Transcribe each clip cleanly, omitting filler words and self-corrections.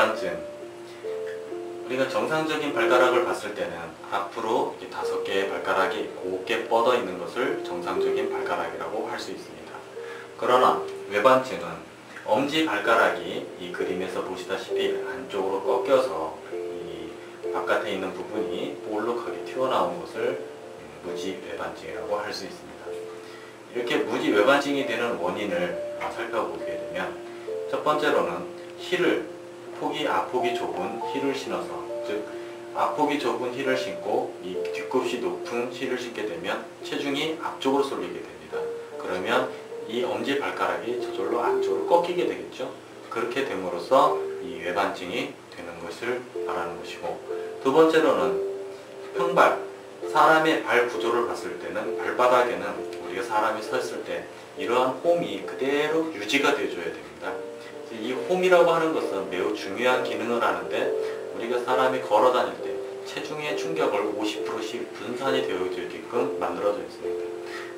외반증. 우리가 정상적인 발가락을 봤을 때는 앞으로 5개의 발가락이 곱게 뻗어 있는 것을 정상적인 발가락이라고 할 수 있습니다. 그러나 외반증은 엄지 발가락이 이 그림에서 보시다시피 안쪽으로 꺾여서 이 바깥에 있는 부분이 볼록하게 튀어나온 것을 무지 외반증이라고 할 수 있습니다. 이렇게 무지 외반증이 되는 원인을 살펴보게 되면, 첫 번째로는 앞폭이 좁은 힐을 신어서, 즉 앞폭이 좁은 힐을 신고 이 뒤꿈치 높은 힐을 신게 되면 체중이 앞쪽으로 쏠리게 됩니다. 그러면 이 엄지 발가락이 저절로 안쪽으로 꺾이게 되겠죠. 그렇게 됨으로써 이 외반증이 되는 것을 말하는 것이고, 두 번째로는 평발, 사람의 발 구조를 봤을 때는 발바닥에는 우리가 사람이 서 있을 때 이러한 홈이 그대로 유지가 되어줘야 됩니다. 이 홈이라고 하는 것은 매우 중요한 기능을 하는데, 우리가 사람이 걸어 다닐 때 체중의 충격을 50%씩 분산이 되어지게끔 만들어져 있습니다.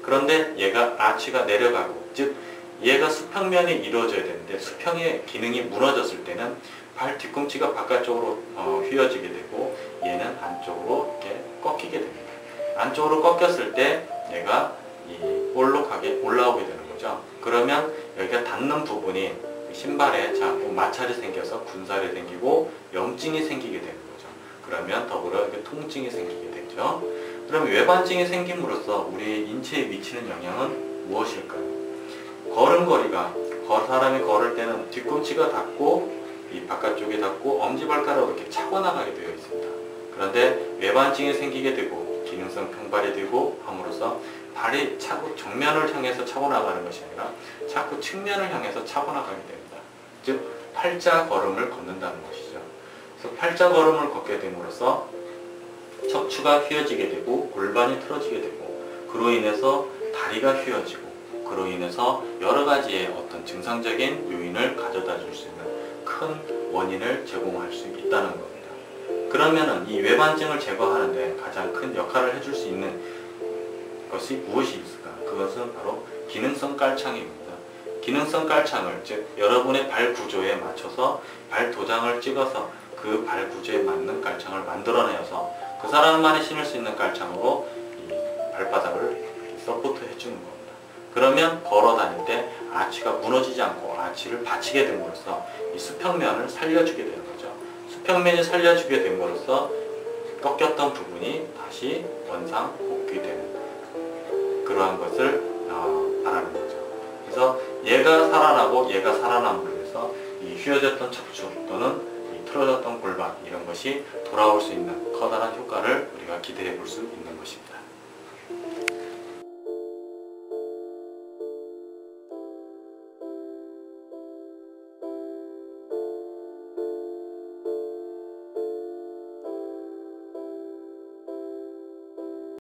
그런데 얘가 아치가 내려가고, 즉 얘가 수평면이 이루어져야 되는데 수평의 기능이 무너졌을 때는 발 뒤꿈치가 바깥쪽으로 휘어지게 되고 얘는 안쪽으로 이렇게 꺾이게 됩니다. 안쪽으로 꺾였을 때 얘가 볼록하게 올라오게 되는 거죠. 그러면 여기가 닿는 부분이 신발에 자꾸 마찰이 생겨서 군살이 생기고 염증이 생기게 되는 거죠. 그러면 더불어 이렇게 통증이 생기게 되죠. 그럼 외반증이 생김으로써 우리 인체에 미치는 영향은 무엇일까요? 걸음걸이가, 사람이 걸을 때는 뒤꿈치가 닿고 이 바깥쪽이 닿고 엄지발가락으로 이렇게 차고 나가게 되어 있습니다. 그런데 외반증이 생기게 되고 기능성 평발이 되고 함으로써 발이 자꾸 정면을 향해서 차고 나가는 것이 아니라 자꾸 측면을 향해서 차고 나가게 됩니다. 즉 팔자 걸음을 걷는다는 것이죠. 그래서 팔자 걸음을 걷게 됨으로써 척추가 휘어지게 되고 골반이 틀어지게 되고, 그로 인해서 다리가 휘어지고, 그로 인해서 여러 가지의 어떤 증상적인 요인을 가져다 줄 수 있는 큰 원인을 제공할 수 있다는 겁니다. 그러면은 이 외반증을 제거하는데 가장 큰 역할을 해줄 수 있는 것이 무엇이 있을까? 그것은 바로 기능성 깔창입니다. 기능성 깔창을, 즉 여러분의 발 구조에 맞춰서 발 도장을 찍어서 그 발 구조에 맞는 깔창을 만들어내어서 그 사람만이 신을 수 있는 깔창으로 이 발바닥을 서포트 해주는 겁니다. 그러면 걸어 다닐 때 아치가 무너지지 않고 아치를 받치게 됨으로써 이 수평면을 살려주게 되는 거죠. 수평면이 살려주게 됨으로써 꺾였던 부분이 다시 원상 복귀되는 그러한 것을 말하는 거죠. 그래서 얘가 살아나고 얘가 살아남으로 해서 이 휘어졌던 척추 또는 이 틀어졌던 골반, 이런 것이 돌아올 수 있는 커다란 효과를 우리가 기대해 볼 수 있는 것입니다.